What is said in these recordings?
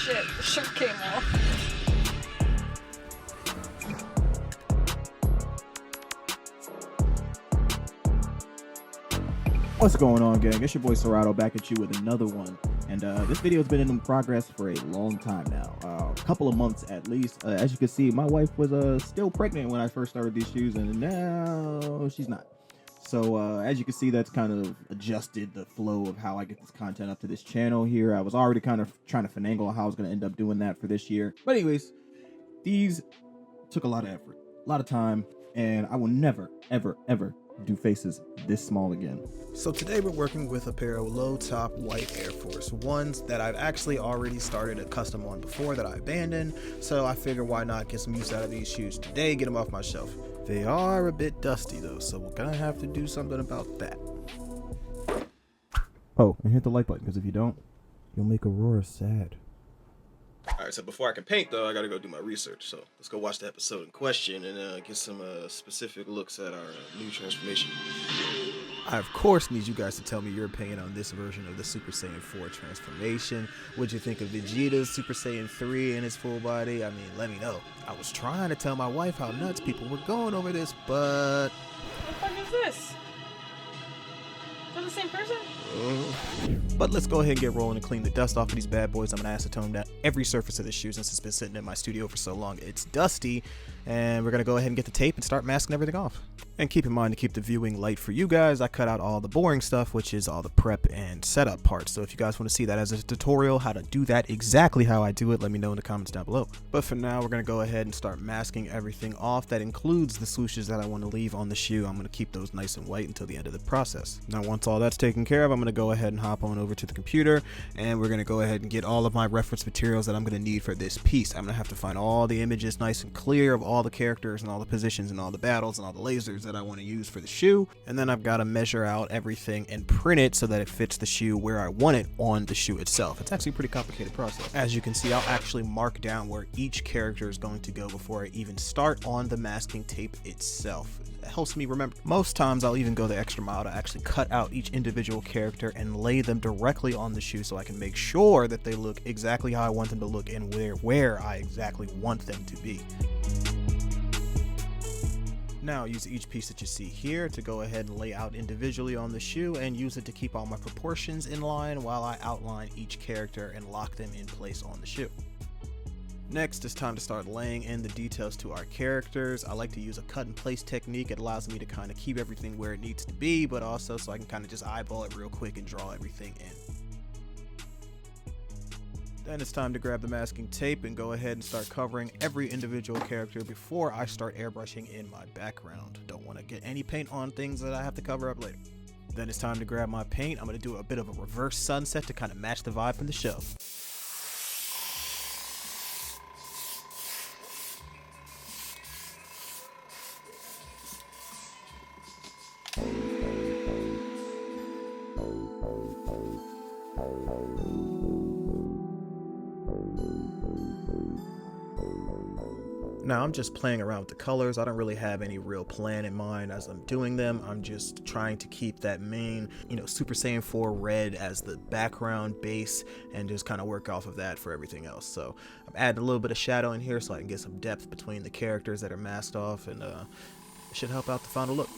shit, the shirt came off. What's going on, gang? It's your boy Sierato back at you with another one. And this video has been in progress for a long time now, a couple of months at least. As you can see, my wife was still pregnant when I first started these shoes, and now she's not. So as you can see, that's kind of adjusted the flow of how I get this content up to this channel here. I was already kind of trying to finagle how I was going to end up doing that for this year. But anyways, these took a lot of effort, a lot of time, and I will never, ever, ever do faces this small again. So today we're working with a pair of low top white Air Force Ones that I've actually already started a custom on before that I abandoned. So I figured why not get some use out of these shoes today, get them off my shelf. They are a bit dusty though, so we're gonna have to do something about that. Oh, and hit the like button, because if you don't, you'll make Aurora sad. Alright, so before I can paint though, I gotta go do my research. So let's go watch the episode in question and get some specific looks at our new transformation. I of course need you guys to tell me your opinion on this version of the Super Saiyan 4 transformation. What'd you think of Vegeta's Super Saiyan 3 in his full body? I mean, let me know. I was trying to tell my wife how nuts people were going over this, but... What the fuck is this? Is that the same person? But let's go ahead and get rolling and clean the dust off of these bad boys. I'm gonna acetone down every surface of this shoe since it's been sitting in my studio for so long. It's dusty, and we're gonna go ahead and get the tape and start masking everything off. And keep in mind, to keep the viewing light for you guys, I cut out all the boring stuff, which is all the prep and setup parts. So if you guys want to see that as a tutorial, how to do that exactly how I do it, let me know in the comments down below. But for now, we're gonna go ahead and start masking everything off. That includes the swooshes that I want to leave on the shoe. I'm gonna keep those nice and white until the end of the process. Now, once all that's taken care of, I'm gonna go ahead and hop on over to the computer, and we're gonna go ahead and get all of my reference materials that I'm gonna need for this piece. I'm gonna have to find all the images nice and clear of all the characters and all the positions and all the battles and all the lasers that I want to use for the shoe, and then I've got to measure out everything and print it so that it fits the shoe where I want it on the shoe itself. It's actually a pretty complicated process. As you can see, I'll actually mark down where each character is going to go before I even start on the masking tape itself. It helps me remember. Most times I'll even go the extra mile to actually cut out each individual character and lay them directly on the shoe so I can make sure that they look exactly how I want them to look and where I exactly want them to be. Now use each piece that you see here to go ahead and lay out individually on the shoe, and use it to keep all my proportions in line while I outline each character and lock them in place on the shoe. Next, it's time to start laying in the details to our characters. I like to use a cut and place technique. It allows me to kind of keep everything where it needs to be, but also so I can kind of just eyeball it real quick and draw everything in. Then it's time to grab the masking tape and go ahead and start covering every individual character before I start airbrushing in my background. Don't want to get any paint on things that I have to cover up later. Then it's time to grab my paint. I'm going to do a bit of a reverse sunset to kind of match the vibe from the show. Now I'm just playing around with the colors. I don't really have any real plan in mind as I'm doing them. I'm just trying to keep that main, Super Saiyan 4 red as the background base and just kind of work off of that for everything else. So I'm adding a little bit of shadow in here so I can get some depth between the characters that are masked off, and it should help out the final look.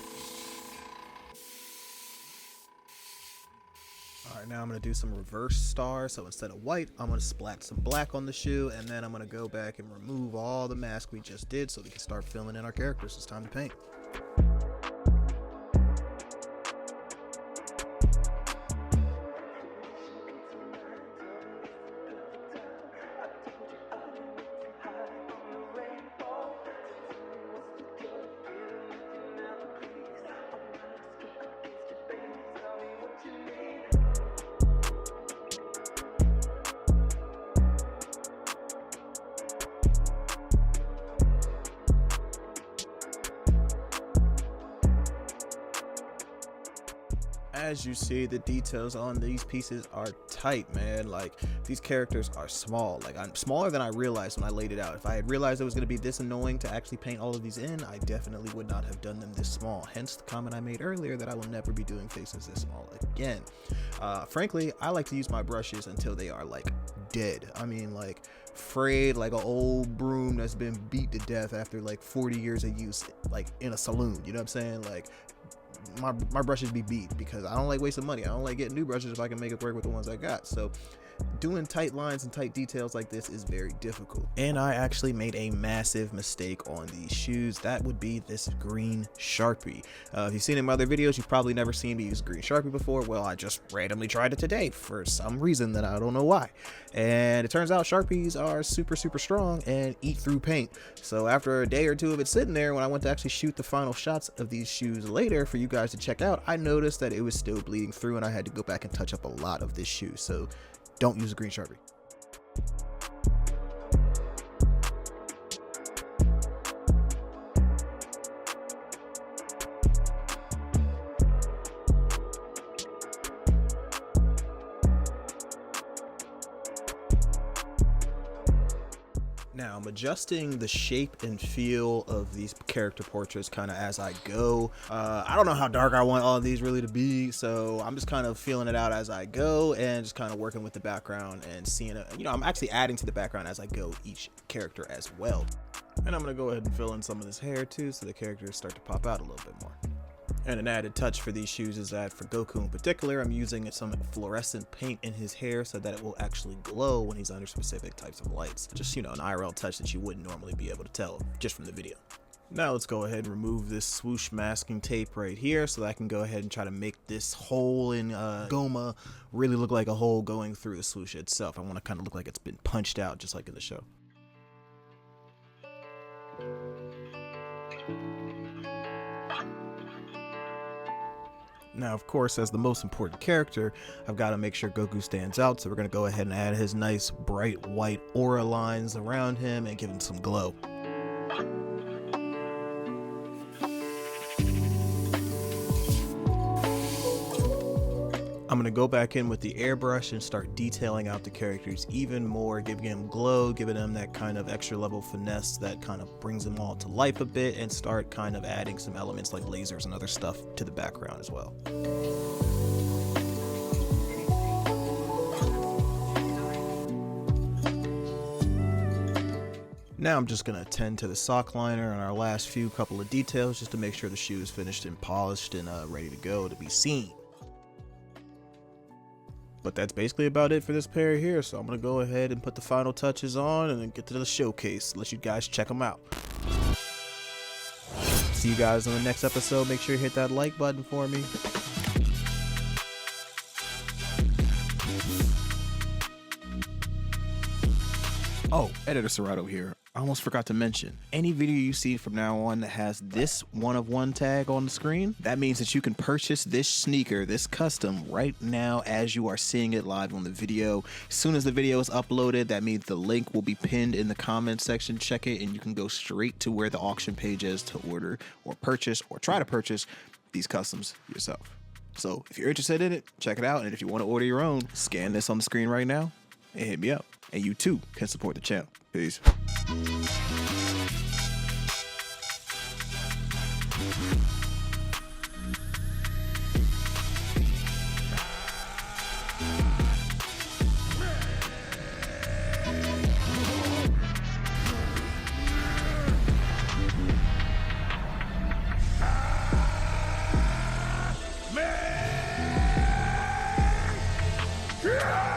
Alright, now I'm going to do some reverse stars. So instead of white, I'm going to splat some black on the shoe, and then I'm going to go back and remove all the mask we just did so we can start filling in our characters. It's time to paint. As you see, the details on these pieces are tight, man. Like, these characters are small. Like, I'm smaller than I realized when I laid it out. If I had realized it was going to be this annoying to actually paint all of these in, I definitely would not have done them this small. Hence the comment I made earlier that I will never be doing faces this small again. Frankly, I like to use my brushes until they are like dead. I mean, like frayed like an old broom that's been beat to death after like 40 years of use, like in a saloon. You know what I'm saying? Like my brushes be beat because I don't like wasting money. I don't like getting new brushes if I can make it work with the ones I got. So doing tight lines and tight details like this is very difficult. And I actually made a massive mistake on these shoes. That would be this green Sharpie. If you've seen in my other videos, you've probably never seen me use green Sharpie before. Well, I just randomly tried it today for some reason that I don't know why. And it turns out Sharpies are super strong and eat through paint. So after a day or two of it sitting there, when I went to actually shoot the final shots of these shoes later for you guys to check out, I noticed that it was still bleeding through and I had to go back and touch up a lot of this shoe. So don't use a green Sharpie. Now I'm adjusting the shape and feel of these character portraits kind of as I go. I don't know how dark I want all of these really to be, so I'm just kind of feeling it out as I go and just kind of working with the background and seeing it. You know, I'm actually adding to the background as I go each character as well. And I'm gonna go ahead and fill in some of this hair too, so the characters start to pop out a little bit more. And an added touch for these shoes is that for Goku in particular, I'm using some fluorescent paint in his hair so that it will actually glow when he's under specific types of lights. Just, you know, an IRL touch that you wouldn't normally be able to tell just from the video. Now let's go ahead and remove this swoosh masking tape right here so that I can go ahead and try to make this hole in Goma really look like a hole going through the swoosh itself. I want to kind of look like it's been punched out just like in the show. Now, of course, as the most important character, I've got to make sure Goku stands out, so we're going to go ahead and add his nice bright white aura lines around him and give him some glow. I'm going to go back in with the airbrush and start detailing out the characters even more, giving them glow, giving them that kind of extra level finesse that kind of brings them all to life a bit, and start kind of adding some elements like lasers and other stuff to the background as well. Now I'm just going to attend to the sock liner and our last few couple of details just to make sure the shoe is finished and polished and ready to go to be seen. But that's basically about it for this pair here, so I'm going to go ahead and put the final touches on and then get to the showcase. Let you guys check them out. See you guys in the next episode. Make sure you hit that like button for me. Oh, Editor Sierato here. I almost forgot to mention, any video you see from now on that has this one of one tag on the screen, that means that you can purchase this sneaker, this custom, right now as you are seeing it live on the video. As soon as the video is uploaded, that means the link will be pinned in the comments section. Check it and you can go straight to where the auction page is to order or purchase or try to purchase these customs yourself. So if you're interested in it, check it out. And if you want to order your own, scan this on the screen right now and hit me up. And you too can support the channel. Peace. Yeah!